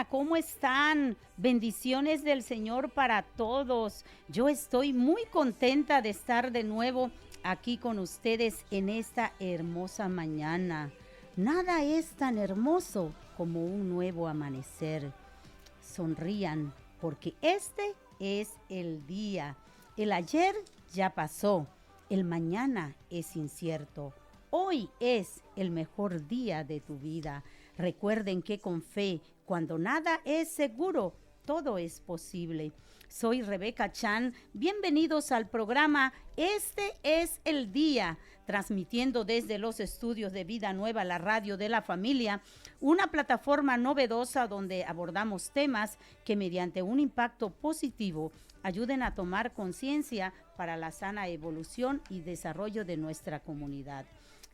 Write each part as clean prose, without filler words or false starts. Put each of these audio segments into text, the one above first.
Hola, ¿cómo están? Bendiciones del Señor para todos. Yo estoy muy contenta de estar de nuevo aquí con ustedes en esta hermosa mañana. Nada es tan hermoso como un nuevo amanecer. Sonrían, porque este es el día. El ayer ya pasó, el mañana es incierto. Hoy es el mejor día de tu vida. Recuerden que con fe, cuando nada es seguro, todo es posible. Soy Rebeca Chan. Bienvenidos al programa Este es el Día, transmitiendo desde los estudios de Vida Nueva, la radio de la familia, una plataforma novedosa donde abordamos temas que mediante un impacto positivo ayuden a tomar conciencia para la sana evolución y desarrollo de nuestra comunidad.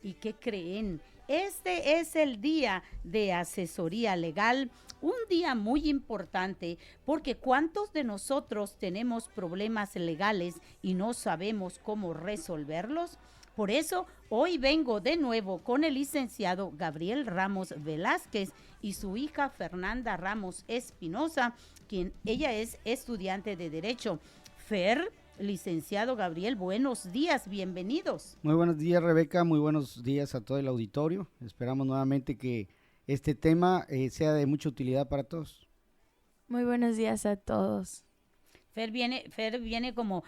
¿Y qué creen? Este es el día de asesoría legal, un día muy importante porque ¿cuántos de nosotros tenemos problemas legales y no sabemos cómo resolverlos? Por eso, hoy vengo de nuevo con el licenciado Gabriel Ramos Velázquez y su hija Fernanda Ramos Espinosa, quien ella es estudiante de Derecho. Fer, licenciado Gabriel, buenos días, bienvenidos. Muy buenos días, Rebeca, muy buenos días a todo el auditorio. Esperamos nuevamente que este tema sea de mucha utilidad para todos. Muy buenos días a todos. Fer viene como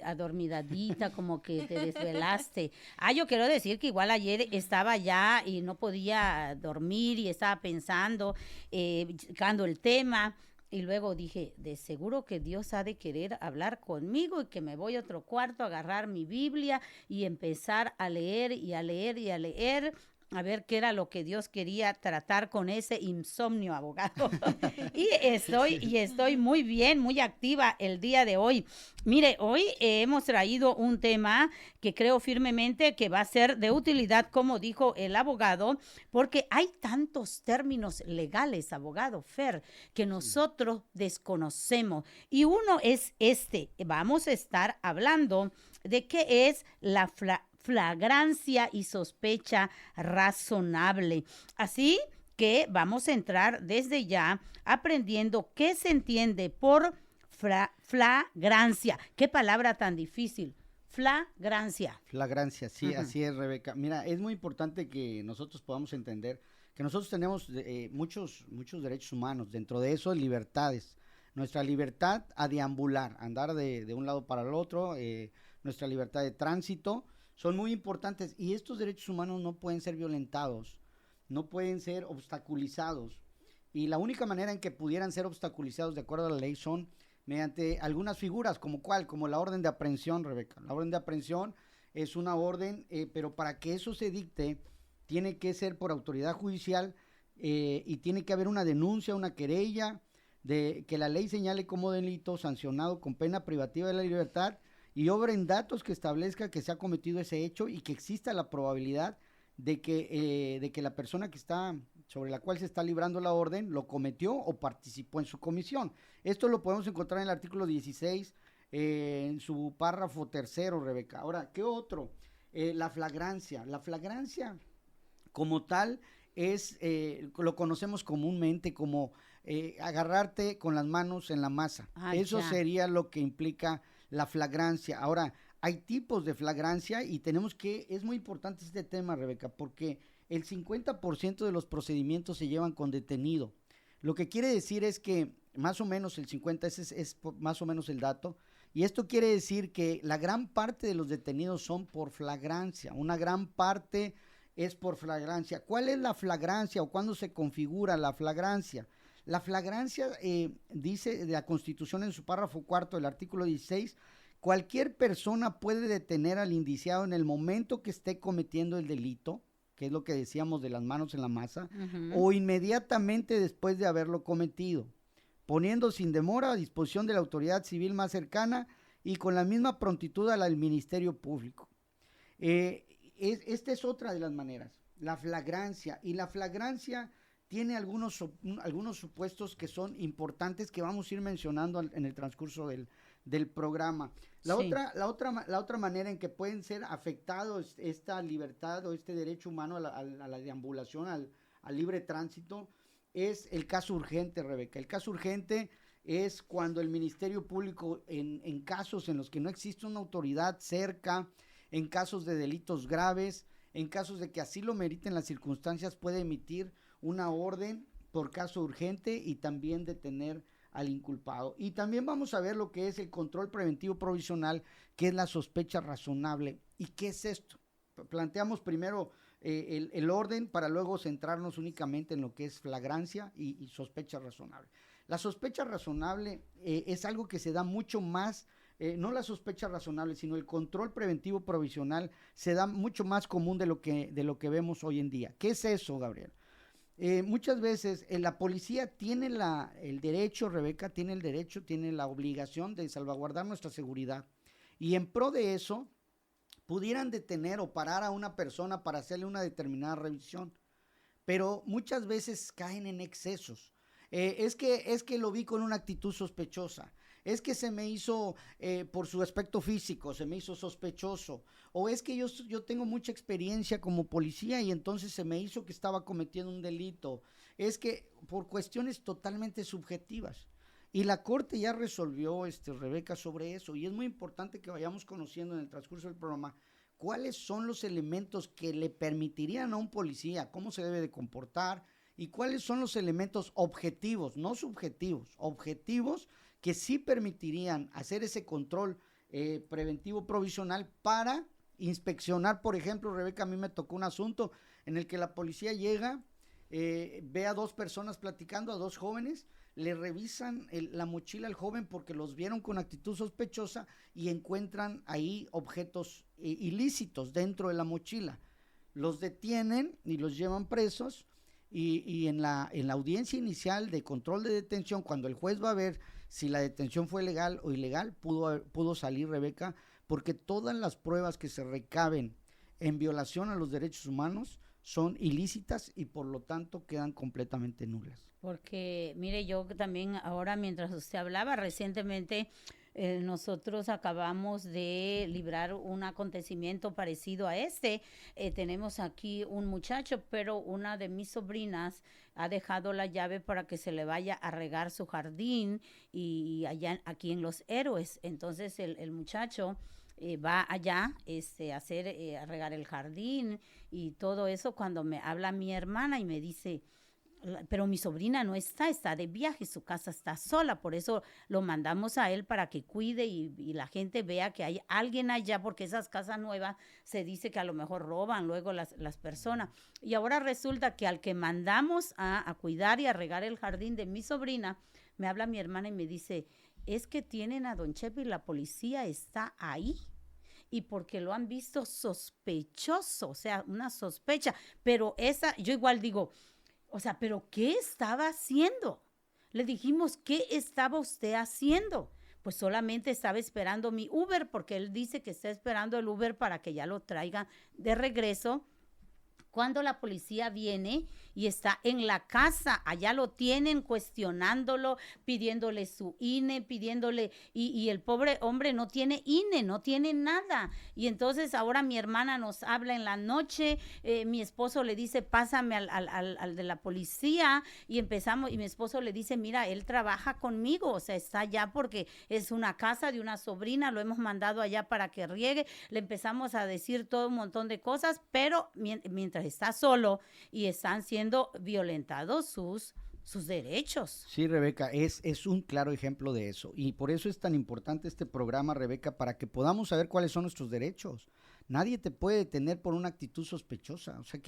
adormidadita, como que te desvelaste. Yo quiero decir que igual ayer estaba ya y no podía dormir y estaba pensando, buscando el tema. Y luego dije, de seguro que Dios ha de querer hablar conmigo y que me voy a otro cuarto a agarrar mi Biblia y empezar a leer y a leer y a leer, a ver qué era lo que Dios quería tratar con ese insomnio, abogado. y estoy muy bien, muy activa el día de hoy. Mire, hoy hemos traído un tema que creo firmemente que va a ser de utilidad, como dijo el abogado, porque hay tantos términos legales, abogado Fer, que nosotros desconocemos. Y uno es este. Vamos a estar hablando de qué es la flagrancia y sospecha razonable. Así que vamos a entrar desde ya aprendiendo qué se entiende por flagrancia. Qué palabra tan difícil. Flagrancia. Flagrancia, sí, así es, Rebeca. Mira, es muy importante que nosotros podamos entender que nosotros tenemos muchos derechos humanos, dentro de eso libertades. Nuestra libertad a deambular, andar de un lado para el otro, nuestra libertad de tránsito, son muy importantes y estos derechos humanos no pueden ser violentados, no pueden ser obstaculizados. Y la única manera en que pudieran ser obstaculizados de acuerdo a la ley son mediante algunas figuras, como la orden de aprehensión, Rebeca. La orden de aprehensión es una orden, pero para que eso se dicte, tiene que ser por autoridad judicial y tiene que haber una denuncia, una querella, de que la ley señale como delito sancionado con pena privativa de la libertad y obren datos que establezca que se ha cometido ese hecho y que exista la probabilidad de que la persona que está sobre la cual se está librando la orden lo cometió o participó en su comisión. Esto lo podemos encontrar en el artículo 16 en su párrafo tercero, Rebeca. Ahora, ¿qué otro? La flagrancia. La flagrancia como tal lo conocemos comúnmente como agarrarte con las manos en la masa. Eso ya sería lo que implica la flagrancia. Ahora, hay tipos de flagrancia y es muy importante este tema, Rebeca, porque el 50% de los procedimientos se llevan con detenido. Lo que quiere decir es que más o menos el 50, ese es más o menos el dato, y esto quiere decir que la gran parte de los detenidos son por flagrancia, una gran parte es por flagrancia. ¿Cuál es la flagrancia o cuándo se configura la flagrancia? La flagrancia, dice de la Constitución en su párrafo cuarto del artículo 16, cualquier persona puede detener al indiciado en el momento que esté cometiendo el delito, que es lo que decíamos de las manos en la masa, o inmediatamente después de haberlo cometido, poniendo sin demora a disposición de la autoridad civil más cercana y con la misma prontitud al Ministerio Público. Esta es otra de las maneras, la flagrancia, y la flagrancia tiene algunos supuestos que son importantes que vamos a ir mencionando en el transcurso del programa. La otra manera en que pueden ser afectados esta libertad o este derecho humano a la deambulación, al libre tránsito, es el caso urgente, Rebeca. El caso urgente es cuando el Ministerio Público, en casos en los que no existe una autoridad cerca, en casos de delitos graves, en casos de que así lo meriten las circunstancias, puede emitir una orden por caso urgente y también detener al inculpado. Y también vamos a ver lo que es el control preventivo provisional, que es la sospecha razonable. ¿Y qué es esto? Planteamos primero el orden para luego centrarnos únicamente en lo que es flagrancia y sospecha razonable. La sospecha razonable es algo que se da mucho más, no la sospecha razonable, sino el control preventivo provisional se da mucho más común de lo que vemos hoy en día. ¿Qué es eso, Gabriel? Muchas veces la policía tiene el derecho, Rebeca, tiene la obligación de salvaguardar nuestra seguridad. Y en pro de eso, pudieran detener o parar a una persona para hacerle una determinada revisión. Pero muchas veces caen en excesos. Es que lo vi con una actitud sospechosa. Es que se me hizo, por su aspecto físico, se me hizo sospechoso. O es que yo tengo mucha experiencia como policía y entonces se me hizo que estaba cometiendo un delito. Es que por cuestiones totalmente subjetivas. Y la Corte ya resolvió, Rebeca, sobre eso. Y es muy importante que vayamos conociendo en el transcurso del programa cuáles son los elementos que le permitirían a un policía, cómo se debe de comportar, y cuáles son los elementos objetivos, no subjetivos, objetivos, que sí permitirían hacer ese control preventivo provisional para inspeccionar. Por ejemplo, Rebeca, a mí me tocó un asunto en el que la policía llega, ve a dos personas platicando, a dos jóvenes, le revisan la mochila al joven porque los vieron con actitud sospechosa y encuentran ahí objetos ilícitos dentro de la mochila. Los detienen y los llevan presos y en la audiencia inicial de control de detención, cuando el juez va a ver si la detención fue legal o ilegal, pudo salir, Rebeca, porque todas las pruebas que se recaben en violación a los derechos humanos son ilícitas y por lo tanto quedan completamente nulas. Porque, mire, yo también ahora mientras usted hablaba, recientemente nosotros acabamos de librar un acontecimiento parecido a este. Tenemos aquí un muchacho, pero una de mis sobrinas ha dejado la llave para que se le vaya a regar su jardín y allá aquí en Los Héroes. Entonces el muchacho va allá a regar el jardín y todo eso. Cuando me habla mi hermana y me dice, pero mi sobrina no está de viaje, su casa está sola, por eso lo mandamos a él para que cuide y la gente vea que hay alguien allá, porque esas casas nuevas se dice que a lo mejor roban luego las personas. Y ahora resulta que al que mandamos a cuidar y a regar el jardín de mi sobrina, me habla mi hermana y me dice, es que tienen a don Chepe y la policía está ahí. Y porque lo han visto sospechoso, o sea, una sospecha. Pero yo igual digo, o sea, ¿pero qué estaba haciendo? Le dijimos, ¿qué estaba usted haciendo? Pues solamente estaba esperando mi Uber, porque él dice que está esperando el Uber para que ya lo traigan de regreso. Cuando la policía viene y está en la casa, allá lo tienen cuestionándolo, pidiéndole su INE, y el pobre hombre no tiene INE, no tiene nada. Y entonces ahora mi hermana nos habla en la noche, mi esposo le dice, pásame al de la policía, y empezamos, y mi esposo le dice, mira, él trabaja conmigo, o sea, está allá porque es una casa de una sobrina, lo hemos mandado allá para que riegue. Le empezamos a decir todo un montón de cosas, pero mientras está solo y están siendo violentados sus derechos. Sí, Rebeca, es un claro ejemplo de eso y por eso es tan importante este programa, Rebeca, para que podamos saber cuáles son nuestros derechos. Nadie te puede detener por una actitud sospechosa. O sea,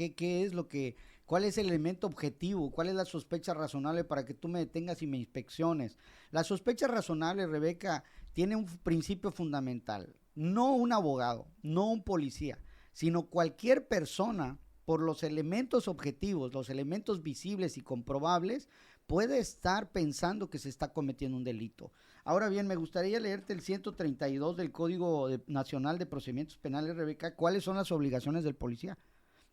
cuál es el elemento objetivo? ¿Cuál es la sospecha razonable para que tú me detengas y me inspecciones? La sospecha razonable, Rebeca, tiene un principio fundamental. No un abogado, no un policía, sino cualquier persona, por los elementos objetivos, los elementos visibles y comprobables, puede estar pensando que se está cometiendo un delito. Ahora bien, me gustaría leerte el 132 del Código Nacional de Procedimientos Penales, Rebeca, cuáles son las obligaciones del policía,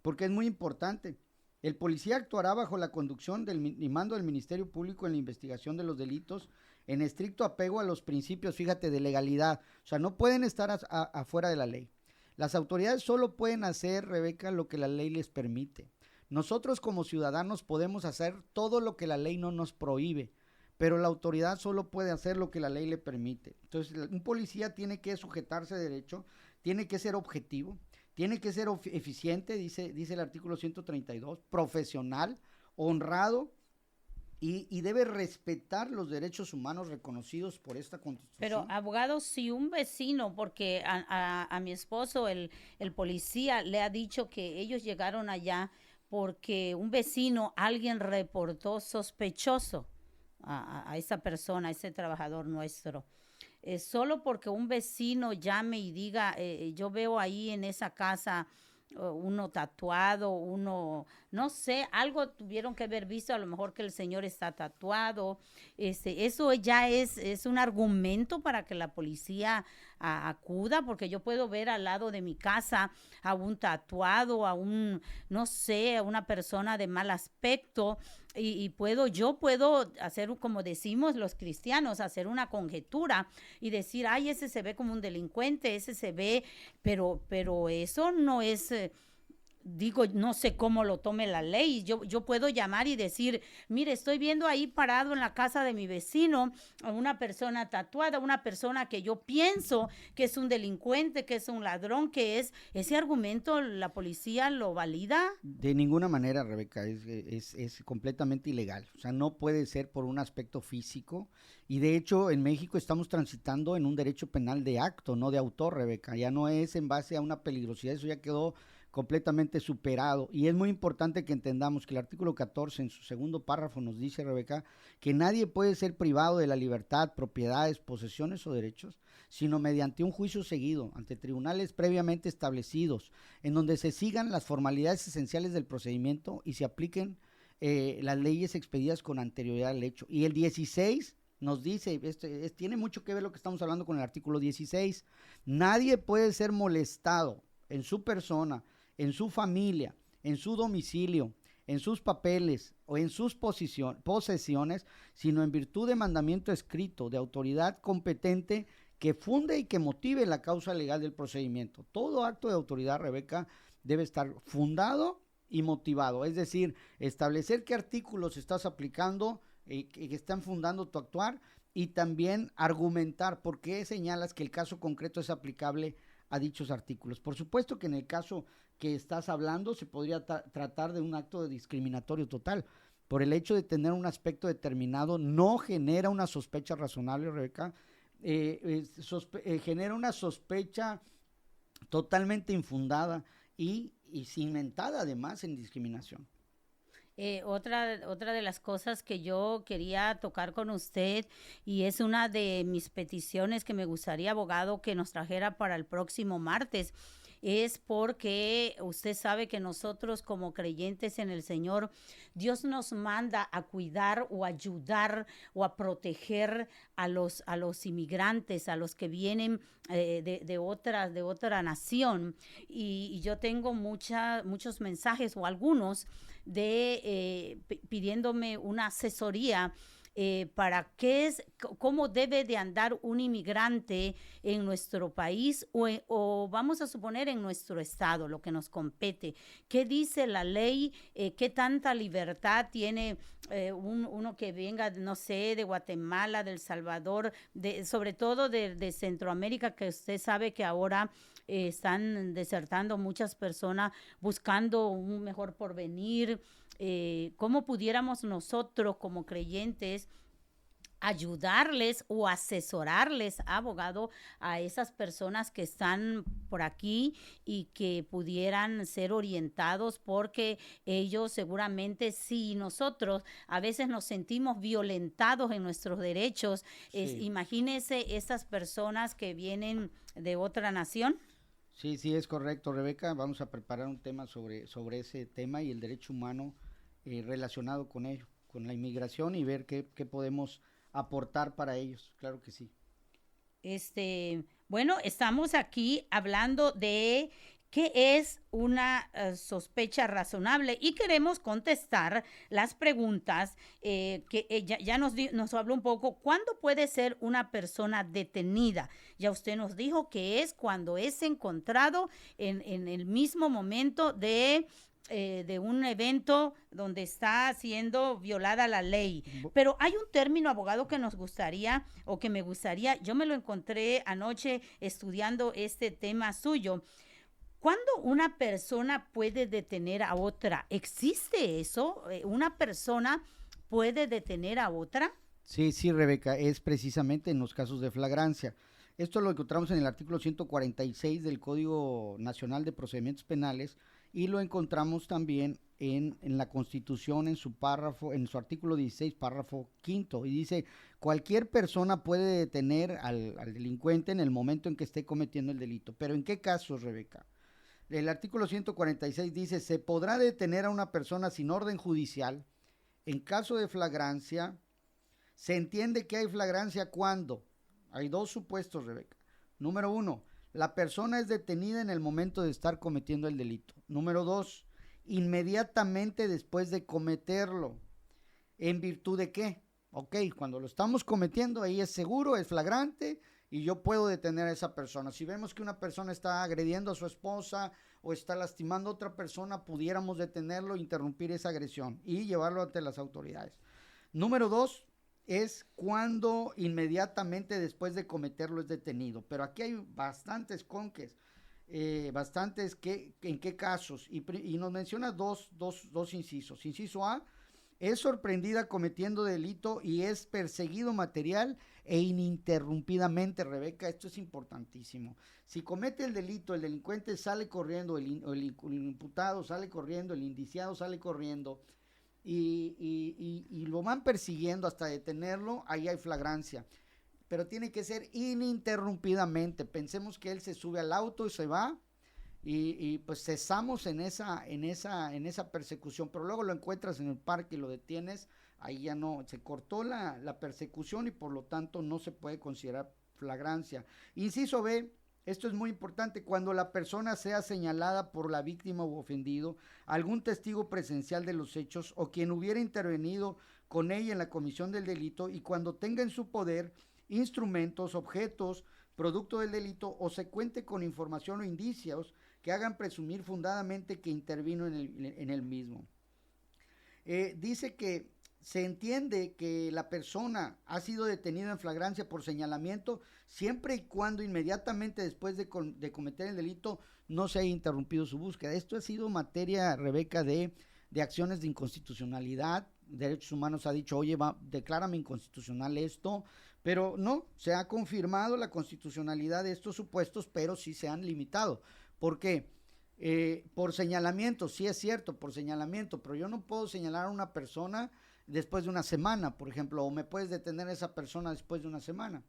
porque es muy importante. El policía actuará bajo la conducción y mando del Ministerio Público en la investigación de los delitos en estricto apego a los principios, fíjate, de legalidad. O sea, no pueden estar afuera de la ley. Las autoridades solo pueden hacer, Rebeca, lo que la ley les permite. Nosotros como ciudadanos podemos hacer todo lo que la ley no nos prohíbe, pero la autoridad solo puede hacer lo que la ley le permite. Entonces, un policía tiene que sujetarse a derecho, tiene que ser objetivo, tiene que ser eficiente, dice el artículo 132, profesional, honrado, y debe respetar los derechos humanos reconocidos por esta Constitución. Pero, abogado, si un vecino, porque a mi esposo, el policía, le ha dicho que ellos llegaron allá porque un vecino, alguien reportó sospechoso a esa persona, a ese trabajador nuestro. Solo porque un vecino llame y diga, yo veo ahí en esa casa uno tatuado, uno, no sé, algo tuvieron que haber visto, a lo mejor que el señor está tatuado, eso ya es un argumento para que la policía acuda, porque yo puedo ver al lado de mi casa a un tatuado, a un, no sé, a una persona de mal aspecto, y yo puedo hacer, como decimos los cristianos, hacer una conjetura y decir, ay, ese se ve como un delincuente, ese se ve, pero eso no es, digo, no sé cómo lo tome la ley. Yo puedo llamar y decir, mire, estoy viendo ahí parado en la casa de mi vecino a una persona tatuada, una persona que yo pienso que es un delincuente, que es un ladrón, que es, ese argumento la policía lo valida. De ninguna manera, Rebeca, es completamente ilegal. O sea, no puede ser por un aspecto físico, y de hecho en México estamos transitando en un derecho penal de acto, no de autor, Rebeca. Ya no es en base a una peligrosidad, eso ya quedó completamente superado, y es muy importante que entendamos que el artículo 14 en su segundo párrafo nos dice, Rebeca, que nadie puede ser privado de la libertad, propiedades, posesiones o derechos, sino mediante un juicio seguido ante tribunales previamente establecidos, en donde se sigan las formalidades esenciales del procedimiento y se apliquen las leyes expedidas con anterioridad al hecho. Y el 16 nos dice, tiene mucho que ver lo que estamos hablando con el artículo 16, nadie puede ser molestado en su persona, en su familia, en su domicilio, en sus papeles o en sus posesiones, sino en virtud de mandamiento escrito de autoridad competente que funde y que motive la causa legal del procedimiento. Todo acto de autoridad, Rebeca, debe estar fundado y motivado, es decir, establecer qué artículos estás aplicando, que están fundando tu actuar, y también argumentar por qué señalas que el caso concreto es aplicable a dichos artículos. Por supuesto que en el caso que estás hablando se podría tratar de un acto de discriminatorio total. Por el hecho de tener un aspecto determinado no genera una sospecha razonable, Rebeca, genera una sospecha totalmente infundada y cimentada además en discriminación. Otra de las cosas que yo quería tocar con usted, y es una de mis peticiones que me gustaría, abogado, que nos trajera para el próximo martes, es porque usted sabe que nosotros como creyentes en el Señor, Dios nos manda a cuidar o ayudar o a proteger a los inmigrantes, a los que vienen de otra nación, y yo tengo muchos mensajes o algunos pidiéndome una asesoría para cómo debe de andar un inmigrante en nuestro país o vamos a suponer en nuestro estado, lo que nos compete. ¿Qué dice la ley? ¿Qué tanta libertad tiene uno que venga, no sé, de Guatemala, de El Salvador, sobre todo de Centroamérica, que usted sabe que ahora están desertando muchas personas buscando un mejor porvenir? ¿Cómo pudiéramos nosotros como creyentes ayudarles o asesorarles, abogado, a esas personas que están por aquí y que pudieran ser orientados? Porque ellos seguramente, si nosotros a veces nos sentimos violentados en nuestros derechos, sí. Imagínese esas personas que vienen de otra nación. Sí, es correcto, Rebeca. Vamos a preparar un tema sobre ese tema y el derecho humano relacionado con ello, con la inmigración, y ver qué podemos aportar para ellos. Claro que sí. Bueno, estamos aquí hablando de qué es una sospecha razonable y queremos contestar las preguntas que ya nos habló un poco. ¿Cuándo puede ser una persona detenida? Ya usted nos dijo que es cuando es encontrado en el mismo momento de de un evento donde está siendo violada la ley. Pero hay un término, abogado, que nos gustaría o que me gustaría, yo me lo encontré anoche estudiando este tema suyo. ¿Cuándo una persona puede detener a otra? ¿Existe eso? ¿Una persona puede detener a otra? Sí, sí, Rebeca, es precisamente en los casos de flagrancia. Esto lo encontramos en el artículo 146 del Código Nacional de Procedimientos Penales y lo encontramos también en la Constitución en su artículo 16, párrafo quinto, y dice: cualquier persona puede detener al delincuente en el momento en que esté cometiendo el delito. ¿Pero en qué casos, Rebeca? El artículo 146 dice: se podrá detener a una persona sin orden judicial en caso de flagrancia. Se entiende que hay flagrancia cuando hay dos supuestos, Rebeca. Número 1, la persona es detenida en el momento de estar cometiendo el delito. Número 2, inmediatamente después de cometerlo. ¿En virtud de qué? Ok, cuando lo estamos cometiendo, ahí es seguro, es flagrante y yo puedo detener a esa persona. Si vemos que una persona está agrediendo a su esposa o está lastimando a otra persona, pudiéramos detenerlo, interrumpir esa agresión y llevarlo ante las autoridades. Número 2, es cuando inmediatamente después de cometerlo es detenido. Pero aquí hay bastantes conques, en qué casos. Y nos menciona dos incisos. Inciso A, es sorprendida cometiendo delito y es perseguido material e ininterrumpidamente, Rebeca. Esto es importantísimo. Si comete el delito, el delincuente sale corriendo, el imputado sale corriendo, el indiciado sale corriendo, y lo van persiguiendo hasta detenerlo, ahí hay flagrancia, pero tiene que ser ininterrumpidamente. Pensemos que él se sube al auto y se va, y pues cesamos en esa persecución, pero luego lo encuentras en el parque y lo detienes, ahí ya no, se cortó la persecución y por lo tanto no se puede considerar flagrancia. Inciso B, esto es muy importante: cuando la persona sea señalada por la víctima u ofendido, algún testigo presencial de los hechos o quien hubiera intervenido con ella en la comisión del delito, y cuando tenga en su poder instrumentos, objetos, producto del delito, o se cuente con información o indicios que hagan presumir fundadamente que intervino en el mismo. Dice que se entiende que la persona ha sido detenida en flagrancia por señalamiento siempre y cuando inmediatamente después de cometer el delito no se haya interrumpido su búsqueda. Esto ha sido materia, Rebeca, de acciones de inconstitucionalidad. Derechos Humanos ha dicho: oye, declárame inconstitucional esto, pero no, se ha confirmado la constitucionalidad de estos supuestos, pero sí se han limitado. ¿Por qué? Por señalamiento, sí es cierto, por señalamiento, pero yo no puedo señalar a una persona después de una semana, por ejemplo, o me puedes detener a esa persona después de una semana.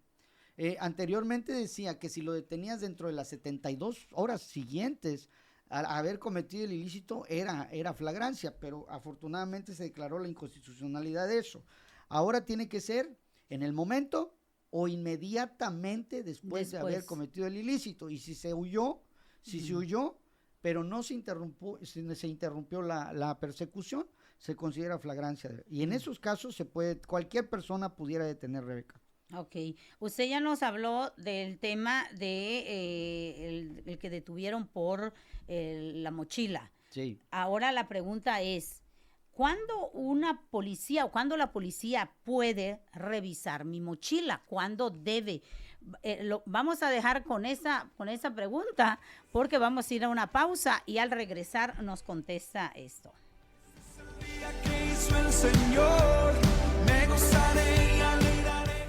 Anteriormente decía que si lo detenías dentro de las 72 horas siguientes a haber cometido el ilícito era flagrancia, pero afortunadamente se declaró la inconstitucionalidad de eso. Ahora tiene que ser en el momento o inmediatamente después de haber cometido el ilícito. Y si se huyó, se huyó, pero no se interrumpió la persecución, se considera flagrancia. Y en esos casos cualquier persona pudiera detener, Rebeca. Ok, usted ya nos habló del tema de el que detuvieron por la mochila. Sí. Ahora la pregunta es: ¿cuándo la policía puede revisar mi mochila? ¿Cuándo debe? Vamos a dejar con esa pregunta porque vamos a ir a una pausa y al regresar nos contesta esto. Que hizo el Señor, me gozaré y alegraré.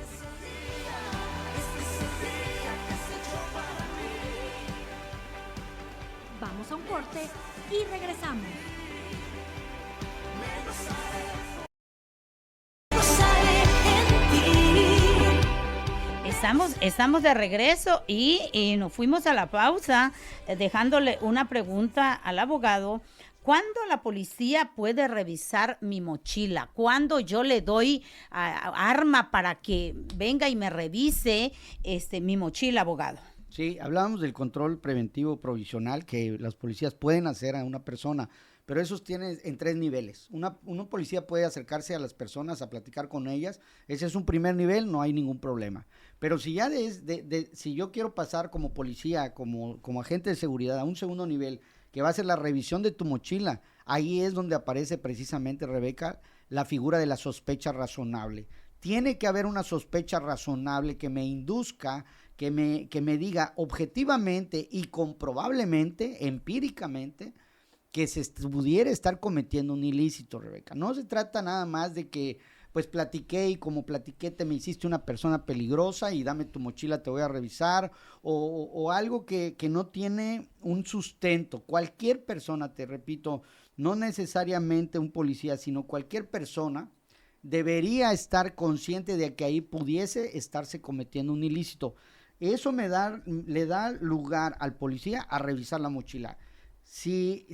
Este es el día que se echó para mí. Vamos a un corte y regresamos. Me gozaré en ti. Estamos de regreso y nos fuimos a la pausa dejándole una pregunta al abogado. ¿Cuándo la policía puede revisar mi mochila? ¿Cuándo yo le doy arma para que venga y me revise mi mochila, abogado? Sí, hablábamos del control preventivo provisional que las policías pueden hacer a una persona, pero esos tienen en 3 niveles. Una policía puede acercarse a las personas a platicar con ellas. Ese es un primer nivel, no hay ningún problema. Pero si ya si yo quiero pasar como policía, como agente de seguridad a un segundo nivel, que va a ser la revisión de tu mochila, ahí es donde aparece precisamente, Rebeca, la figura de la sospecha razonable. Tiene que haber una sospecha razonable que me induzca, que me diga objetivamente y comprobablemente, empíricamente, que se pudiera estar cometiendo un ilícito, Rebeca. No se trata nada más de que, pues platiqué y como platiqué te me hiciste una persona peligrosa y dame tu mochila, te voy a revisar, o algo que no tiene un sustento. Cualquier persona, te repito, no necesariamente un policía, sino cualquier persona debería estar consciente de que ahí pudiese estarse cometiendo un ilícito. Eso le da lugar al policía a revisar la mochila. Si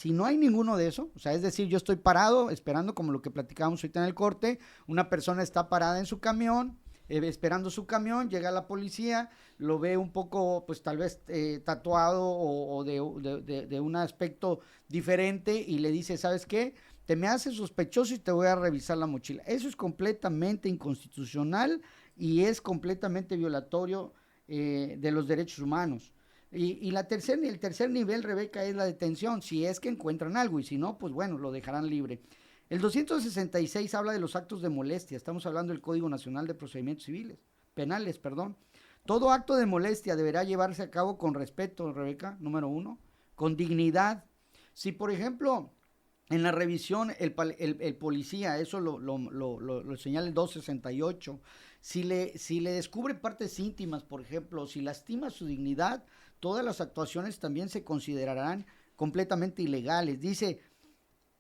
no hay ninguno de eso, o sea, es decir, yo estoy parado esperando, como lo que platicábamos ahorita en el corte, una persona está parada en su camión, esperando su camión, llega la policía, lo ve un poco, pues tal vez tatuado o de un aspecto diferente y le dice, ¿sabes qué? Te me haces sospechoso y te voy a revisar la mochila. Eso es completamente inconstitucional y es completamente violatorio de los derechos humanos. Y el tercer nivel, Rebeca, es la detención, si es que encuentran algo, y si no, pues bueno, lo dejarán libre. El 266 habla de los actos de molestia, estamos hablando del Código Nacional de Procedimientos Penales. Todo acto de molestia deberá llevarse a cabo con respeto, Rebeca, número 1, con dignidad. Si, por ejemplo, en la revisión el policía, eso lo señala el 268, si le descubre partes íntimas, por ejemplo, si lastima su dignidad, todas las actuaciones también se considerarán completamente ilegales. Dice,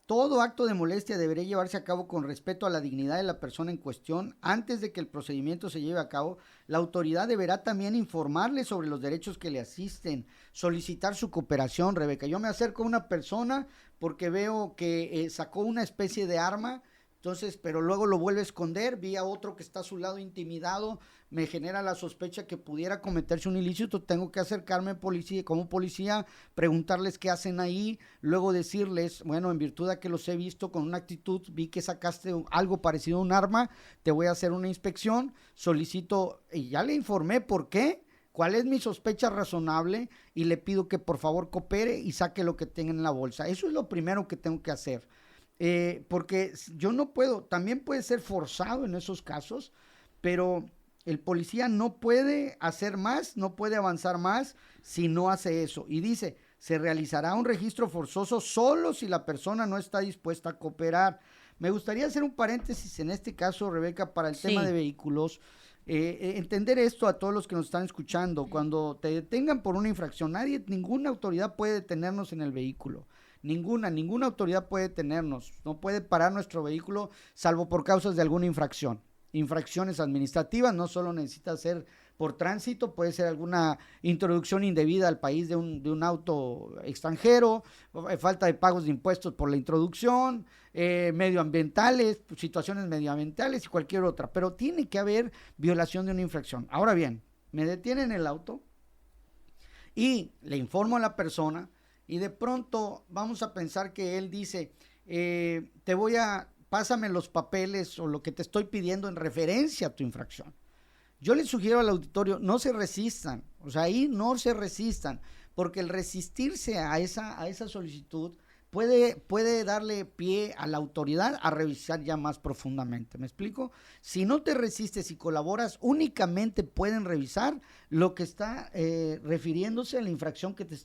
todo acto de molestia debería llevarse a cabo con respeto a la dignidad de la persona en cuestión. Antes de que el procedimiento se lleve a cabo, la autoridad deberá también informarle sobre los derechos que le asisten, solicitar su cooperación, Rebeca. Yo me acerco a una persona porque veo que sacó una especie de arma, entonces, pero luego lo vuelve a esconder, vi a otro que está a su lado intimidado, me genera la sospecha que pudiera cometerse un ilícito, tengo que acercarme como policía, preguntarles qué hacen ahí, luego decirles, bueno, en virtud de que los he visto con una actitud, vi que sacaste algo parecido a un arma, te voy a hacer una inspección, solicito, y ya le informé por qué, cuál es mi sospecha razonable, y le pido que por favor coopere y saque lo que tenga en la bolsa. Eso es lo primero que tengo que hacer. Porque yo no puedo, también puede ser forzado en esos casos, pero el policía no puede hacer más, no puede avanzar más si no hace eso. Y dice, se realizará un registro forzoso solo si la persona no está dispuesta a cooperar. Me gustaría hacer un paréntesis en este caso, Rebeca, para el tema de vehículos. Entender esto a todos los que nos están escuchando. Cuando te detengan por una infracción, ninguna autoridad puede detenernos en el vehículo. Ninguna autoridad puede detenernos, no puede parar nuestro vehículo salvo por causas de alguna infracción. Infracciones administrativas no solo necesita ser por tránsito, puede ser alguna introducción indebida al país de un auto extranjero, falta de pagos de impuestos por la introducción, medioambientales, situaciones medioambientales y cualquier otra, pero tiene que haber violación de una infracción. Ahora bien, me detienen el auto y le informo a la persona, y de pronto vamos a pensar que él dice, pásame los papeles o lo que te estoy pidiendo en referencia a tu infracción. Yo le sugiero al auditorio, no se resistan, o sea, ahí no se resistan, porque el resistirse a esa solicitud puede darle pie a la autoridad a revisar ya más profundamente. ¿Me explico? Si no te resistes y colaboras, únicamente pueden revisar lo que está refiriéndose a la infracción que te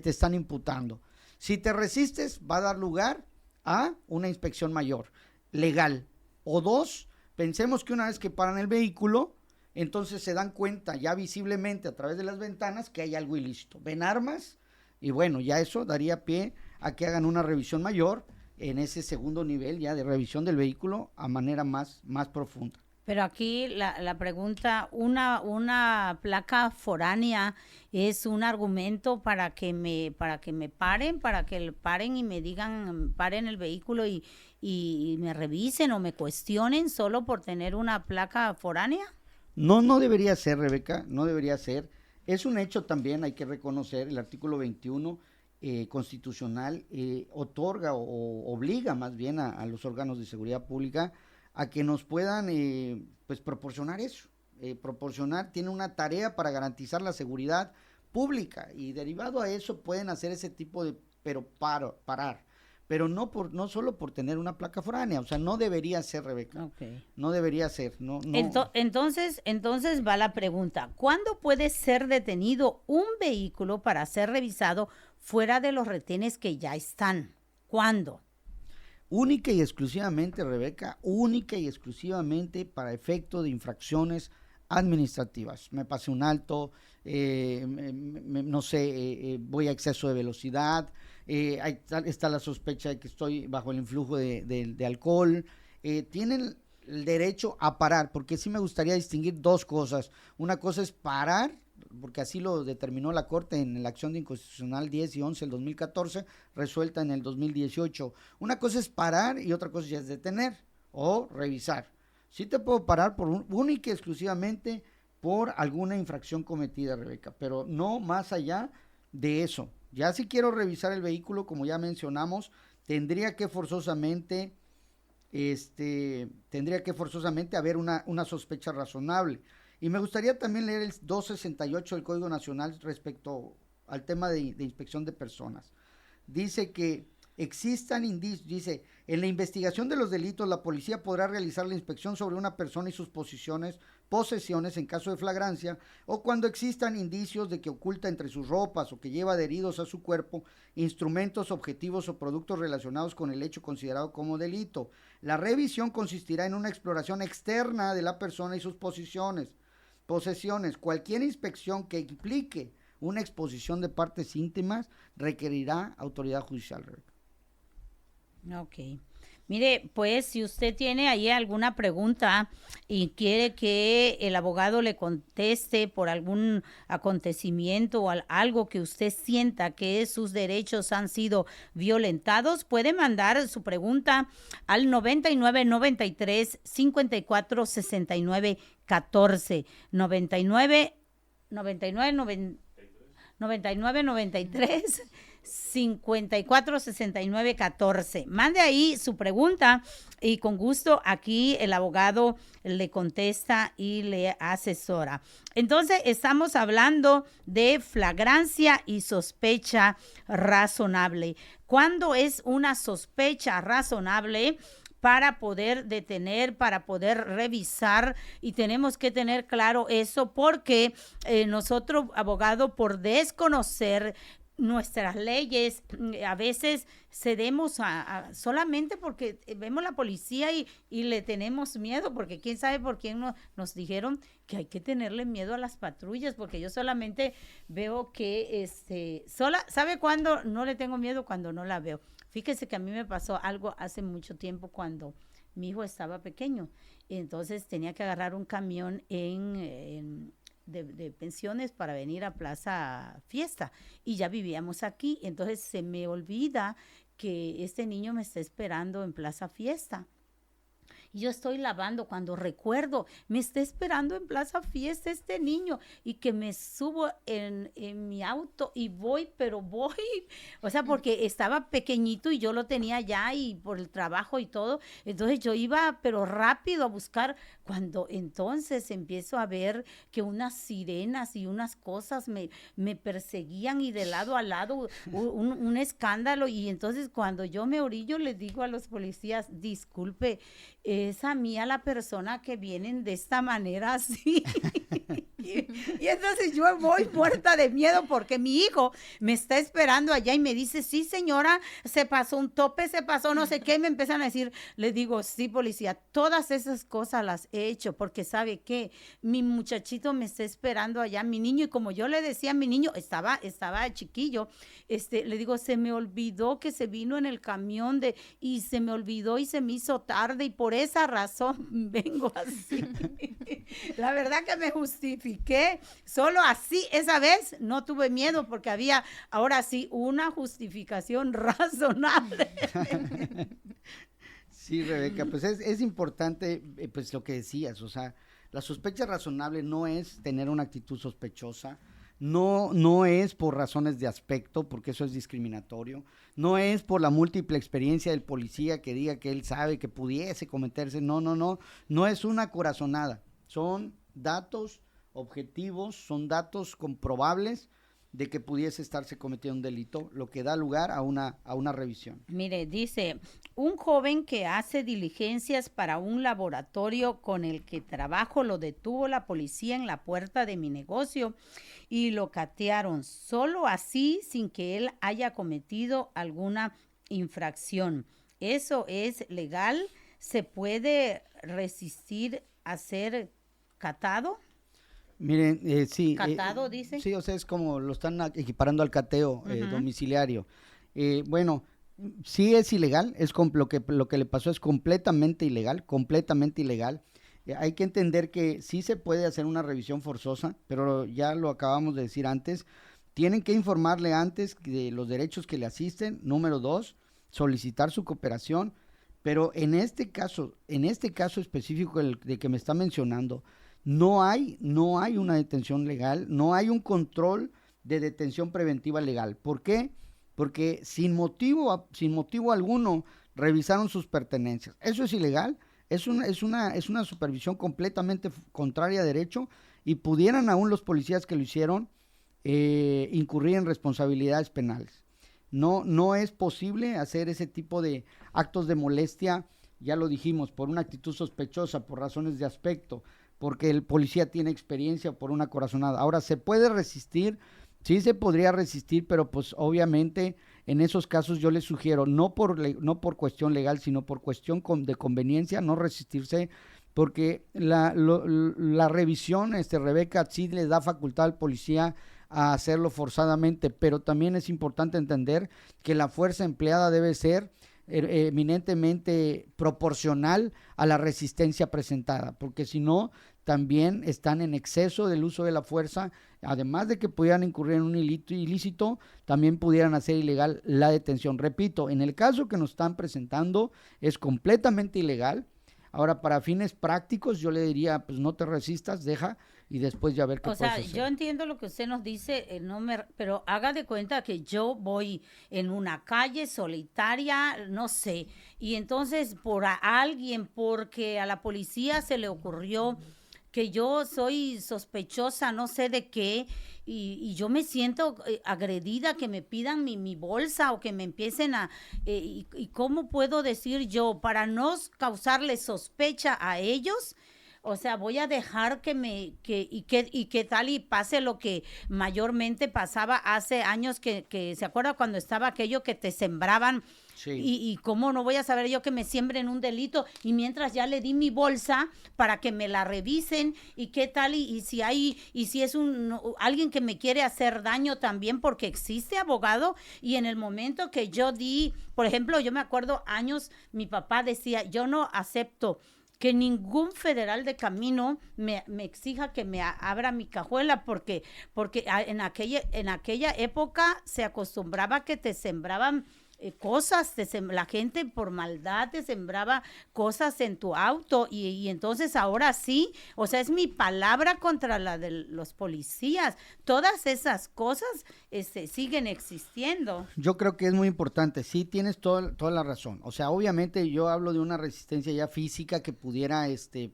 están imputando. Si te resistes, va a dar lugar a una inspección mayor, legal. O dos, pensemos que una vez que paran el vehículo, entonces se dan cuenta ya visiblemente a través de las ventanas que hay algo ilícito. Ven armas y bueno, ya eso daría pie a que hagan una revisión mayor en ese segundo nivel ya de revisión del vehículo a manera más profunda. Pero aquí la pregunta, una placa foránea es un argumento para que me paren y me digan, paren el vehículo y me revisen o me cuestionen solo por tener una placa foránea. No debería ser, Rebeca, no debería ser. Es un hecho también, hay que reconocer, el artículo 21 constitucional otorga o obliga más bien a los órganos de seguridad pública a que nos puedan pues proporcionar eso, tiene una tarea para garantizar la seguridad pública y derivado a eso pueden hacer ese tipo pero parar. Pero no solo por tener una placa foránea, o sea, no debería ser, Rebeca. Okay. No debería ser, no. Entonces va la pregunta, ¿cuándo puede ser detenido un vehículo para ser revisado fuera de los retenes que ya están? ¿Cuándo? Única y exclusivamente, Rebeca, única y exclusivamente para efecto de infracciones administrativas. Me pasé un alto, no sé, voy a exceso de velocidad, está la sospecha de que estoy bajo el influjo de alcohol. Tienen el derecho a parar, porque sí me gustaría distinguir dos cosas. Una cosa es parar, porque así lo determinó la Corte en la acción de inconstitucional 10 y 11 del 2014, resuelta en el 2018. Una cosa es parar y otra cosa ya es detener o revisar. Sí te puedo parar única y exclusivamente por alguna infracción cometida, Rebeca, pero no más allá de eso. Ya si quiero revisar el vehículo, como ya mencionamos, tendría que forzosamente haber una sospecha razonable. Y me gustaría también leer el 268 del Código Nacional respecto al tema de inspección de personas. Dice que existan indicios, dice, en la investigación de los delitos, la policía podrá realizar la inspección sobre una persona y sus posesiones en caso de flagrancia, o cuando existan indicios de que oculta entre sus ropas o que lleva adheridos a su cuerpo instrumentos, objetivos o productos relacionados con el hecho considerado como delito. La revisión consistirá en una exploración externa de la persona y sus posesiones. Cualquier inspección que implique una exposición de partes íntimas requerirá autoridad judicial, Rebeca. Ok. Mire, pues si usted tiene ahí alguna pregunta y quiere que el abogado le conteste por algún acontecimiento o algo que usted sienta que sus derechos han sido violentados, puede mandar su pregunta al 9993-546914. 9993 546914. Mande ahí su pregunta y con gusto aquí el abogado le contesta y le asesora. Entonces estamos hablando de flagrancia y sospecha razonable. ¿Cuándo es una sospecha razonable para poder detener, para poder revisar? Y tenemos que tener claro eso porque nosotros, abogado, por desconocer nuestras leyes, a veces cedemos solamente porque vemos la policía y le tenemos miedo, porque quién sabe por quién nos dijeron que hay que tenerle miedo a las patrullas, porque yo solamente veo que ¿sabe cuándo no le tengo miedo? Cuando no la veo. Fíjese que a mí me pasó algo hace mucho tiempo cuando mi hijo estaba pequeño, y entonces tenía que agarrar un camión de pensiones para venir a Plaza Fiesta, y ya vivíamos aquí. Entonces se me olvida que este niño me está esperando en Plaza Fiesta. Y yo estoy lavando cuando recuerdo, me está esperando en Plaza Fiesta este niño, y que me subo en mi auto y voy, o sea, porque estaba pequeñito y yo lo tenía ya y por el trabajo y todo, entonces yo iba pero rápido a buscar, cuando entonces empiezo a ver que unas sirenas y unas cosas me perseguían, y de lado a lado un escándalo, y entonces cuando yo me orillo le digo a los policías, disculpe, es a mí a la persona que vienen de esta manera así. Y entonces yo voy muerta de miedo porque mi hijo me está esperando allá y me dice, sí señora, se pasó un tope, se pasó no sé qué, y me empiezan a decir, le digo, sí policía, todas esas cosas las he hecho porque sabe que mi muchachito me está esperando allá, mi niño, y como yo le decía a mi niño, estaba chiquillo, le digo, se me olvidó que se vino en el camión y se me olvidó y se me hizo tarde, y por esa razón vengo así. La verdad que me justifiqué, solo así esa vez no tuve miedo porque había ahora sí una justificación razonable. Sí, Rebeca, pues es importante pues lo que decías, o sea, la sospecha razonable no es tener una actitud sospechosa, no es por razones de aspecto, porque eso es discriminatorio, no es por la múltiple experiencia del policía que diga que él sabe que pudiese cometerse, no es una corazonada, son datos objetivos, son datos comprobables de que pudiese estarse cometiendo un delito, lo que da lugar a una revisión. Mire, dice, un joven que hace diligencias para un laboratorio con el que trabajo lo detuvo la policía en la puerta de mi negocio y lo catearon, solo así sin que él haya cometido alguna infracción. ¿Eso es legal? ¿Se puede resistir a ser catado? Miren, sí. ¿Catado, dice? Sí, o sea, es como lo están equiparando al cateo domiciliario. Bueno, sí es ilegal, lo que le pasó es completamente ilegal, completamente ilegal. Hay que entender que sí se puede hacer una revisión forzosa, pero ya lo acabamos de decir antes, tienen que informarle antes de los derechos que le asisten. Número 2, solicitar su cooperación, pero en este caso específico de que me está mencionando, no hay una detención legal, no hay un control de detención preventiva legal. ¿Por qué? Porque sin motivo alguno revisaron sus pertenencias. Eso es ilegal, es una supervisión completamente contraria a derecho y pudieran aún los policías que lo hicieron incurrir en responsabilidades penales. No es posible hacer ese tipo de actos de molestia, ya lo dijimos, por una actitud sospechosa, por razones de aspecto, porque el policía tiene experiencia, por una corazonada. Ahora, ¿se puede resistir? Sí se podría resistir, pero pues obviamente en esos casos yo les sugiero, no por cuestión legal, sino por cuestión de conveniencia, no resistirse, porque la revisión, Rebeca, sí le da facultad al policía a hacerlo forzadamente, pero también es importante entender que la fuerza empleada debe ser eminentemente proporcional a la resistencia presentada, porque si no, también están en exceso del uso de la fuerza, además de que pudieran incurrir en un ilícito, también pudieran hacer ilegal la detención. Repito, en el caso que nos están presentando es completamente ilegal. Ahora, para fines prácticos, yo le diría, pues no te resistas, deja y después ya ver qué puedes hacer. Yo entiendo lo que usted nos dice, pero haga de cuenta que yo voy en una calle solitaria, no sé, y entonces porque a la policía se le ocurrió que yo soy sospechosa, no sé de qué, y yo me siento agredida, que me pidan mi bolsa o que me empiecen y ¿cómo puedo decir yo para no causarle sospecha a ellos? O sea, voy a dejar qué tal y pase lo que mayormente pasaba hace años, que se acuerda cuando estaba aquello que te sembraban. Sí. Y cómo no voy a saber yo que me siembren un delito, y mientras ya le di mi bolsa para que me la revisen, y qué tal y si es alguien que me quiere hacer daño también, porque existe abogado. Y en el momento que yo di, por ejemplo, yo me acuerdo años, mi papá decía, yo no acepto que ningún federal de camino me exija que me abra mi cajuela, porque en aquella época se acostumbraba que te sembraban cosas, la gente por maldad te sembraba cosas en tu auto, y entonces ahora sí, o sea, es mi palabra contra la de los policías. Todas esas cosas siguen existiendo. Yo creo que es muy importante, sí, tienes toda la razón. O sea, obviamente yo hablo de una resistencia ya física que pudiera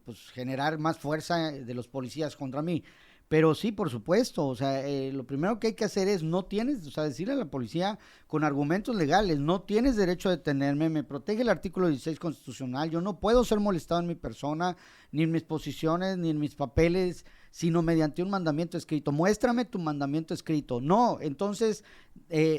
pues generar más fuerza de los policías contra mí. Pero sí, por supuesto, o sea, lo primero que hay que hacer es, decirle a la policía con argumentos legales, no tienes derecho a detenerme, me protege el artículo 16 constitucional, yo no puedo ser molestado en mi persona, ni en mis posiciones, ni en mis papeles, sino mediante un mandamiento escrito. Muéstrame tu mandamiento escrito. No, entonces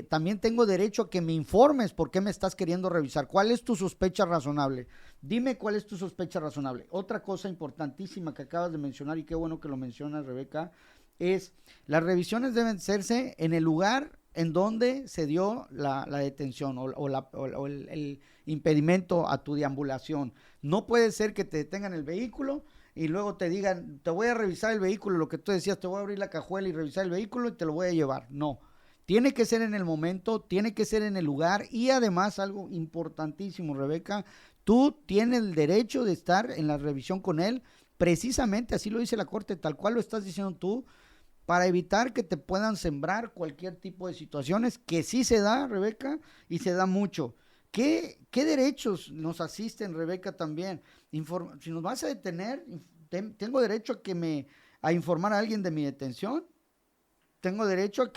también tengo derecho a que me informes por qué me estás queriendo revisar. ¿Cuál es tu sospecha razonable? Dime cuál es tu sospecha razonable. Otra cosa importantísima que acabas de mencionar, y qué bueno que lo mencionas, Rebeca, es las revisiones deben hacerse en el lugar en donde se dio la detención o el impedimento a tu deambulación. No puede ser que te detengan el vehículo y luego te digan, te voy a revisar el vehículo, lo que tú decías, te voy a abrir la cajuela y revisar el vehículo y te lo voy a llevar. No, tiene que ser en el momento, tiene que ser en el lugar, y además algo importantísimo, Rebeca, tú tienes el derecho de estar en la revisión con él, precisamente así lo dice la Corte, tal cual lo estás diciendo tú, para evitar que te puedan sembrar cualquier tipo de situaciones, que sí se da, Rebeca, y se da mucho. ¿Qué derechos nos asisten, Rebeca, también? Si nos vas a detener, ¿tengo derecho a informar a alguien de mi detención? tengo derecho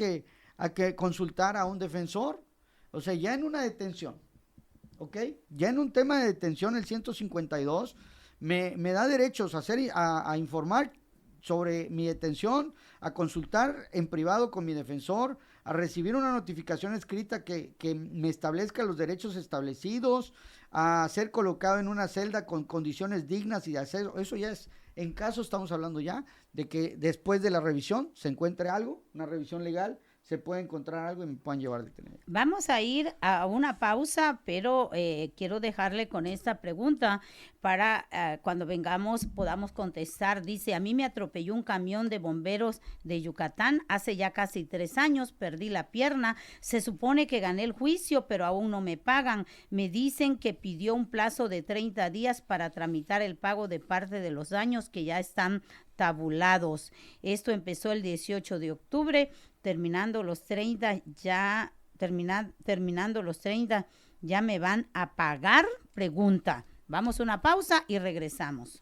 a que consultar a un defensor. O sea, ya en una detención, ¿ok? Ya en un tema de detención, el 152 me da derechos a informar sobre mi detención, a consultar en privado con mi defensor, a recibir una notificación escrita que me establezca los derechos establecidos, a ser colocado en una celda con condiciones dignas y de acceso. Eso ya es, en caso estamos hablando ya de que después de la revisión se encuentre algo, una revisión legal, se puede encontrar algo y me puedan llevar detenido. Vamos a ir a una pausa, pero quiero dejarle con esta pregunta para cuando vengamos podamos contestar. Dice, a mí me atropelló un camión de bomberos de Yucatán hace ya casi 3 años, perdí la pierna, se supone que gané el juicio, pero aún no me pagan. Me dicen que pidió un plazo de 30 días para tramitar el pago de parte de los daños que ya están tabulados. Esto empezó el 18 de octubre. Terminando los 30 ya me van a pagar, pregunta. Vamos a una pausa y regresamos.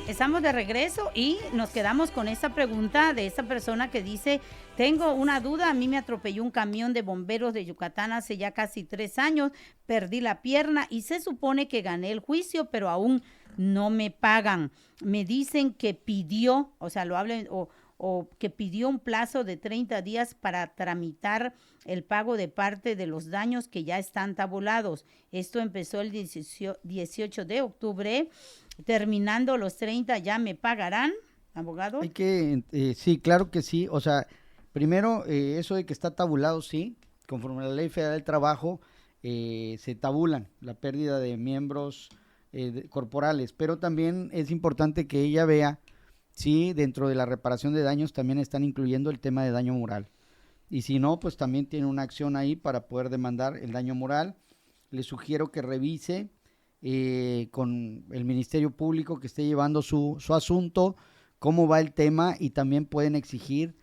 Estamos de regreso y nos quedamos con esta pregunta de esta persona que dice, tengo una duda, a mí me atropelló un camión de bomberos de Yucatán hace ya casi 3 años, perdí la pierna y se supone que gané el juicio, pero aún no me pagan. Me dicen que pidió, o sea, o que pidió un plazo de 30 días para tramitar el pago de parte de los daños que ya están tabulados. Esto empezó el 18 de octubre. Terminando los 30 ya me pagarán, abogado. Sí, claro que sí. O sea, primero, eso de que está tabulado, sí, conforme a la Ley Federal del Trabajo, se tabulan la pérdida de miembros corporales, pero también es importante que ella vea si dentro de la reparación de daños también están incluyendo el tema de daño moral. Y si no, pues también tiene una acción ahí para poder demandar el daño moral. Le sugiero que revise con el Ministerio Público que esté llevando su asunto, cómo va el tema, y también pueden exigir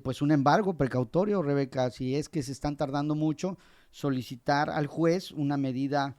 pues un embargo precautorio, Rebeca, si es que se están tardando mucho, solicitar al juez una medida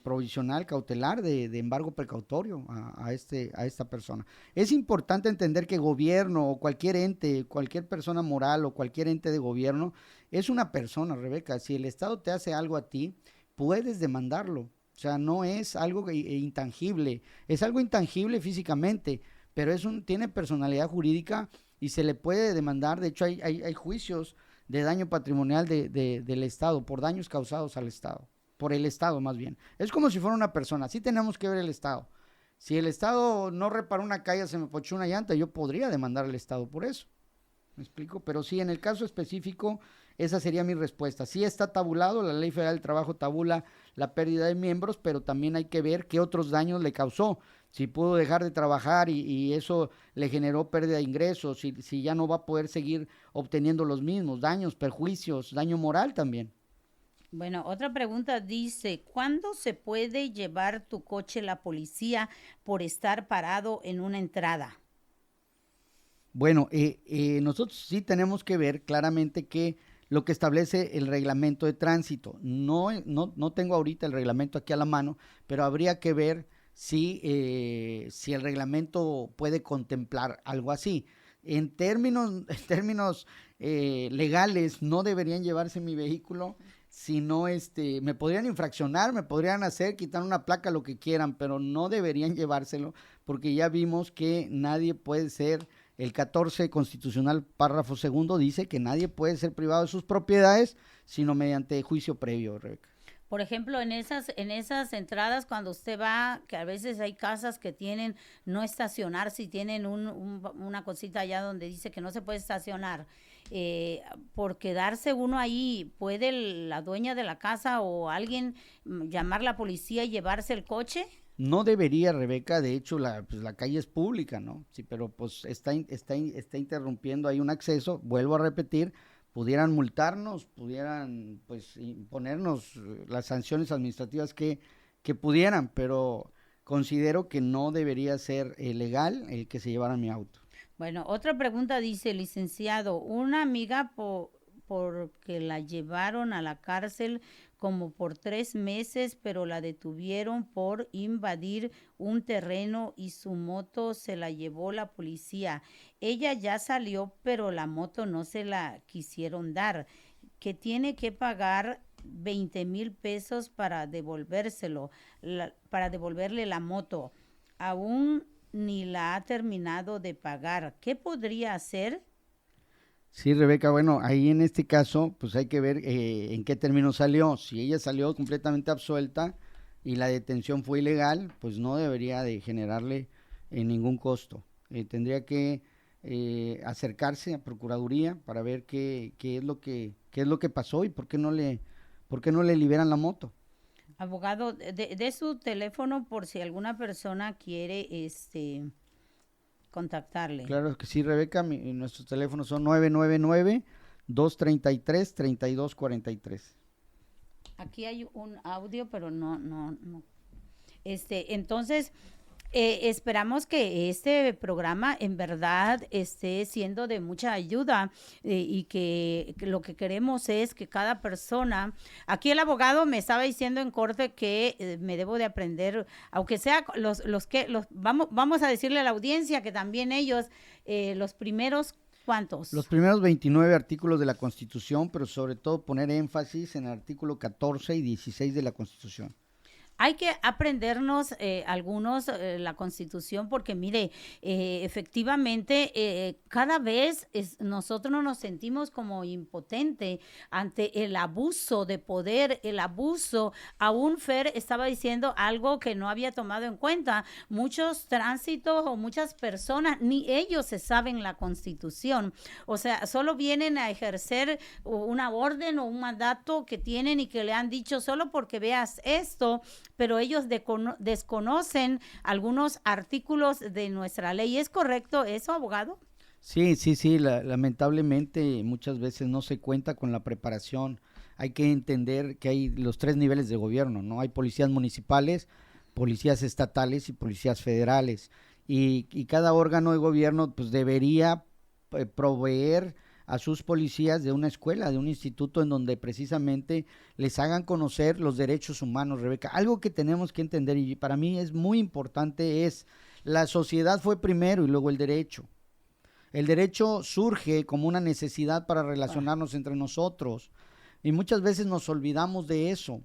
provisional, cautelar de embargo precautorio a esta persona. Es importante entender que gobierno o cualquier ente, cualquier persona moral o cualquier ente de gobierno es una persona, Rebeca. Si el Estado te hace algo a ti, puedes demandarlo. O sea, no es algo intangible, es algo intangible físicamente, pero tiene personalidad jurídica y se le puede demandar. De hecho, hay juicios de daño patrimonial del Estado por daños causados al Estado, por el Estado más bien. Es como si fuera una persona, así tenemos que ver el Estado. Si el Estado no reparó una calle, se me pochó una llanta, yo podría demandar al Estado por eso. ¿Me explico? Pero sí, en el caso específico, esa sería mi respuesta. Sí está tabulado, la Ley Federal del Trabajo tabula la pérdida de miembros, pero también hay que ver qué otros daños le causó. Si pudo dejar de trabajar y eso le generó pérdida de ingresos, si ya no va a poder seguir obteniendo los mismos daños, perjuicios, daño moral también. Bueno, otra pregunta dice, ¿cuándo se puede llevar tu coche la policía por estar parado en una entrada? Bueno, nosotros sí tenemos que ver claramente que lo que establece el reglamento de tránsito. No tengo ahorita el reglamento aquí a la mano, pero habría que ver si el reglamento puede contemplar algo así. En términos legales, no deberían llevarse mi vehículo, sino me podrían infraccionar, me podrían quitar una placa, lo que quieran, pero no deberían llevárselo, porque ya vimos que nadie puede ser. El 14 constitucional, párrafo segundo, dice que nadie puede ser privado de sus propiedades, sino mediante juicio previo, Rebeca. Por ejemplo, en esas entradas, cuando usted va, que a veces hay casas que tienen no estacionar, si tienen una cosita allá donde dice que no se puede estacionar, por quedarse uno ahí, ¿puede la dueña de la casa o alguien llamar a la policía y llevarse el coche? No debería, Rebeca, de hecho la calle es pública, ¿no? Sí, pero pues está interrumpiendo ahí un acceso, vuelvo a repetir, pudieran multarnos, pudieran pues imponernos las sanciones administrativas que pudieran, pero considero que no debería ser legal el que se llevara mi auto. Bueno, otra pregunta dice, licenciado, una amiga porque la llevaron a la cárcel como por 3 meses, pero la detuvieron por invadir un terreno y su moto se la llevó la policía. Ella ya salió, pero la moto no se la quisieron dar, que tiene que pagar 20,000 pesos para para devolverle la moto. Aún ni la ha terminado de pagar. ¿Qué podría hacer? Sí, Rebeca, bueno, ahí en este caso, pues hay que ver en qué término salió. Si ella salió completamente absuelta y la detención fue ilegal, pues no debería de generarle ningún costo. Tendría que acercarse a Procuraduría para ver qué es lo que pasó y por qué no le liberan la moto. Abogado, de su teléfono por si alguna persona quiere contactarle. Claro que sí, Rebeca, nuestros teléfonos son 999-233-3243. Aquí hay un audio, pero no. Entonces, esperamos que este programa en verdad esté siendo de mucha ayuda y que lo que queremos es que cada persona, aquí el abogado me estaba diciendo en corte que me debo de aprender, aunque sea vamos a decirle a la audiencia que también ellos, los primeros, ¿cuántos? Los primeros 29 artículos de la Constitución, pero sobre todo poner énfasis en el artículo 14 y 16 de la Constitución. Hay que aprendernos algunos la Constitución porque mire, efectivamente cada vez nosotros nos sentimos como impotentes ante el abuso de poder, el abuso. Aún Fer estaba diciendo algo que no había tomado en cuenta. Muchos tránsitos o muchas personas, ni ellos se saben la Constitución. O sea, solo vienen a ejercer una orden o un mandato que tienen y que le han dicho solo porque veas esto, pero ellos desconocen algunos artículos de nuestra ley. ¿Es correcto eso, abogado? Sí, lamentablemente muchas veces no se cuenta con la preparación. Hay que entender que hay los 3 niveles de gobierno, ¿no? Hay policías municipales, policías estatales y policías federales. Y cada órgano de gobierno pues debería proveer a sus policías de una escuela, de un instituto en donde precisamente les hagan conocer los derechos humanos, Rebeca. Algo que tenemos que entender y para mí es muy importante es la sociedad fue primero y luego el derecho. El derecho surge como una necesidad para relacionarnos entre nosotros y muchas veces nos olvidamos de eso.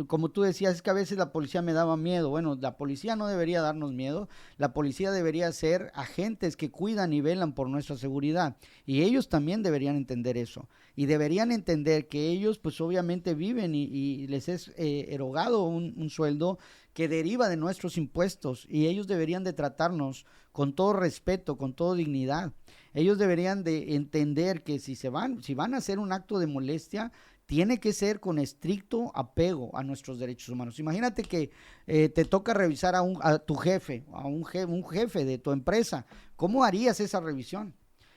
Como tú decías, es que a veces la policía me daba miedo. Bueno, la policía no debería darnos miedo, la policía debería ser agentes que cuidan y velan por nuestra seguridad y ellos también deberían entender eso y deberían entender que ellos pues obviamente viven y les es erogado un sueldo que deriva de nuestros impuestos y ellos deberían de tratarnos con todo respeto, con toda dignidad. Ellos deberían de entender que si van a hacer un acto de molestia, tiene que ser con estricto apego a nuestros derechos humanos. Imagínate que te toca revisar a tu jefe, un jefe de tu empresa. ¿Cómo harías esa revisión?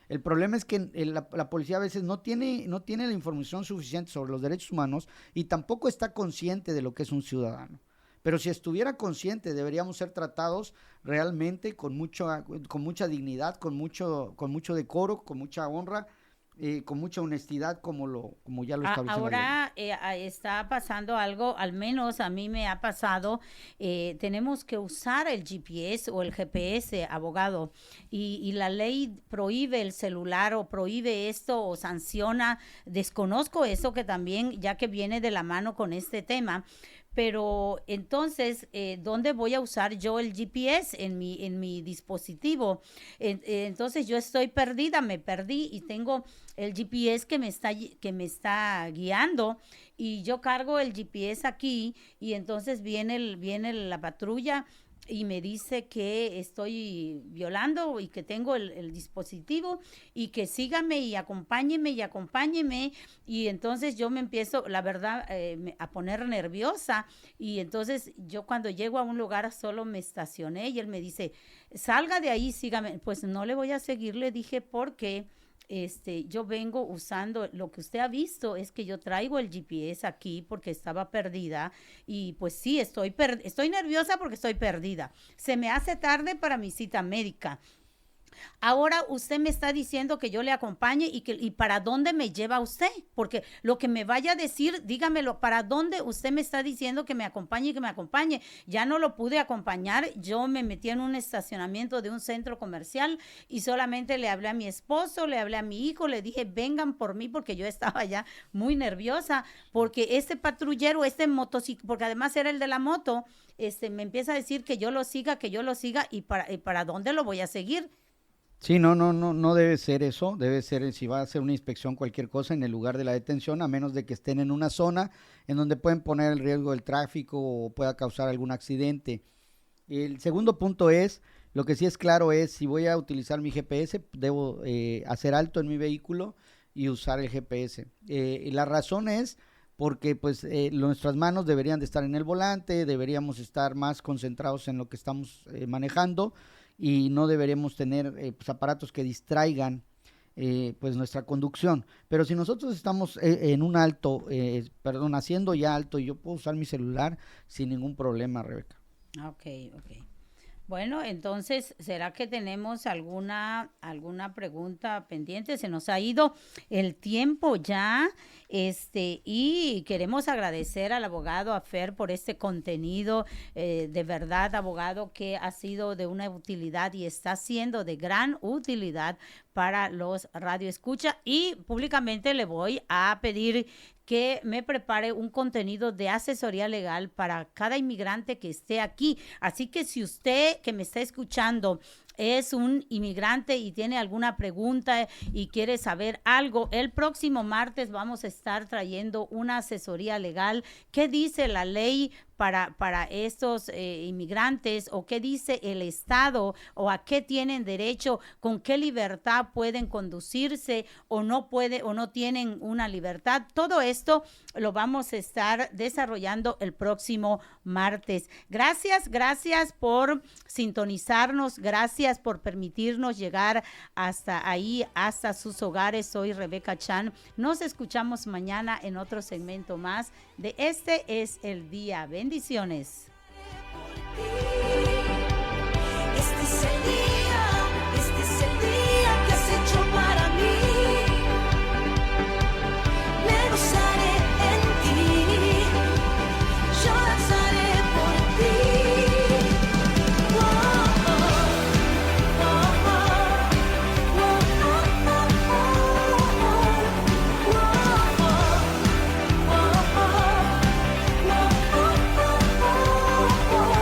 El problema es que la policía a veces no tiene la información suficiente sobre los derechos humanos y tampoco está consciente de lo que es un ciudadano. Pero si estuviera consciente, deberíamos ser tratados realmente con mucha dignidad, con mucho decoro, con mucha honra, con mucha honestidad como ya lo establece ahora está pasando algo, al menos a mí me ha pasado, tenemos que usar el GPS o el GPS, abogado, y la ley prohíbe el celular o prohíbe esto o sanciona, desconozco eso que también, ya que viene de la mano con este tema. Pero entonces, ¿dónde voy a usar yo el GPS en mi dispositivo? Entonces yo estoy perdida, me perdí y tengo el GPS que me está guiando y yo cargo el GPS aquí y entonces viene la patrulla y me dice que estoy violando y que tengo el dispositivo y que sígame y acompáñeme y entonces yo me empiezo, la verdad, a poner nerviosa y entonces yo cuando llego a un lugar solo me estacioné y él me dice, salga de ahí, sígame, pues no le voy a seguir, le dije, porque yo vengo usando, lo que usted ha visto es que yo traigo el GPS aquí porque estaba perdida y pues sí, estoy nerviosa porque estoy perdida. Se me hace tarde para mi cita médica. Ahora usted me está diciendo que yo le acompañe y para dónde me lleva usted, porque lo que me vaya a decir, dígamelo, para dónde usted me está diciendo que me acompañe y que me acompañe. Ya no lo pude acompañar, yo me metí en un estacionamiento de un centro comercial y solamente le hablé a mi esposo, le hablé a mi hijo, le dije, vengan por mí, porque yo estaba ya muy nerviosa, porque este patrullero, este motociclista, porque además era el de la moto, me empieza a decir que yo lo siga, y para dónde lo voy a seguir. Sí, no debe ser eso, debe ser si va a hacer una inspección cualquier cosa en el lugar de la detención, a menos de que estén en una zona en donde pueden poner el riesgo del tráfico o pueda causar algún accidente. El segundo punto es, lo que sí es claro es, si voy a utilizar mi GPS, debo hacer alto en mi vehículo y usar el GPS. La razón es porque pues nuestras manos deberían de estar en el volante, deberíamos estar más concentrados en lo que estamos manejando, y no deberemos tener pues, aparatos que distraigan pues nuestra conducción. Pero si nosotros estamos en un alto, haciendo ya alto, y yo puedo usar mi celular sin ningún problema, Rebeca. Ok. Bueno, entonces, ¿será que tenemos alguna pregunta pendiente? Se nos ha ido el tiempo ya, y queremos agradecer al abogado Afer por este contenido, de verdad, abogado, que ha sido de una utilidad y está siendo de gran utilidad para los radioescucha, y públicamente le voy a pedir que me prepare un contenido de asesoría legal para cada inmigrante que esté aquí. Así que si usted que me está escuchando es un inmigrante y tiene alguna pregunta y quiere saber algo, el próximo martes vamos a estar trayendo una asesoría legal. ¿Qué dice la ley para estos inmigrantes, o qué dice el Estado, o a qué tienen derecho, con qué libertad pueden conducirse o no tienen una libertad? Todo esto lo vamos a estar desarrollando el próximo martes. Gracias por sintonizarnos, gracias por permitirnos llegar hasta ahí, hasta sus hogares. Soy Rebeca Chan. Nos escuchamos mañana en otro segmento más de Este es el Día. Bendiciones. Este es el día que has hecho para mí. Me gozaré en ti, yo danzaré por ti. Oh, oh, oh, oh, oh, oh, oh, oh, oh.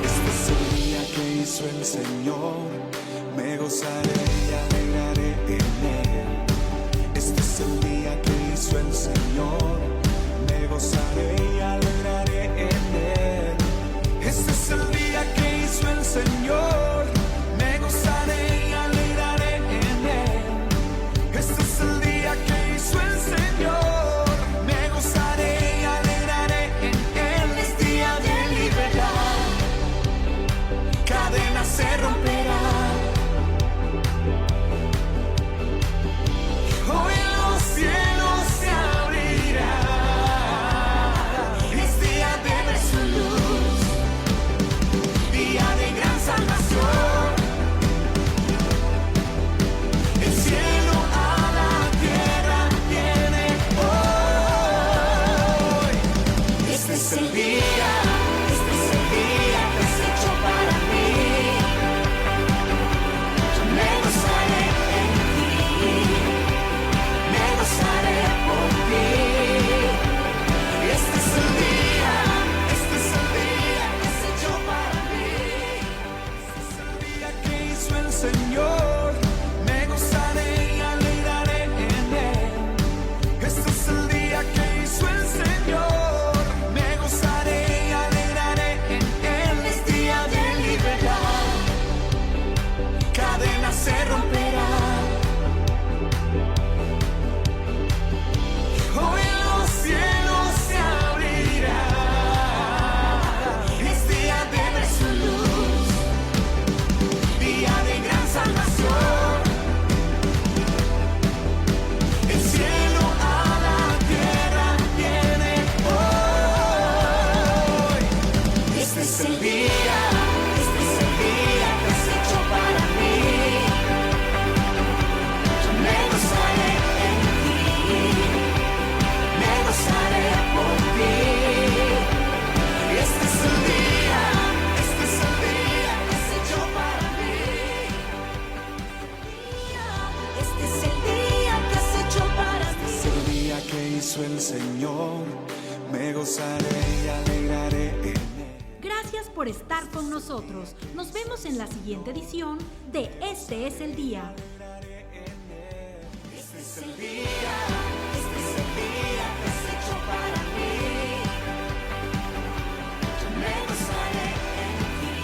Este es el día que hizo el Señor. hizo el Señor, me gozaré y alegraré en él. Gracias por estar con nosotros. Nos vemos en la siguiente edición de Este es el Día. Este es el día que has hecho para mí. Yo me gozaré en ti,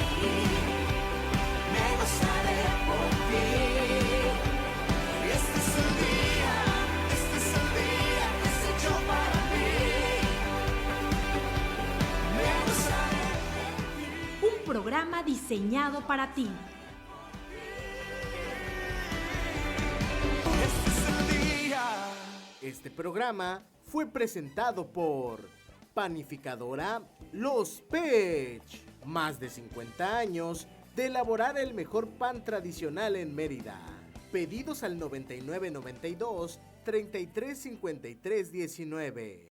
me gozaré por ti. Este es el día que has hecho para mí. Me gozaré. Un programa diseñado para ti. Este es el día. Este programa fue presentado por Panificadora Los Pech. Más de 50 años de elaborar el mejor pan tradicional en Mérida. Pedidos al 9992 335319.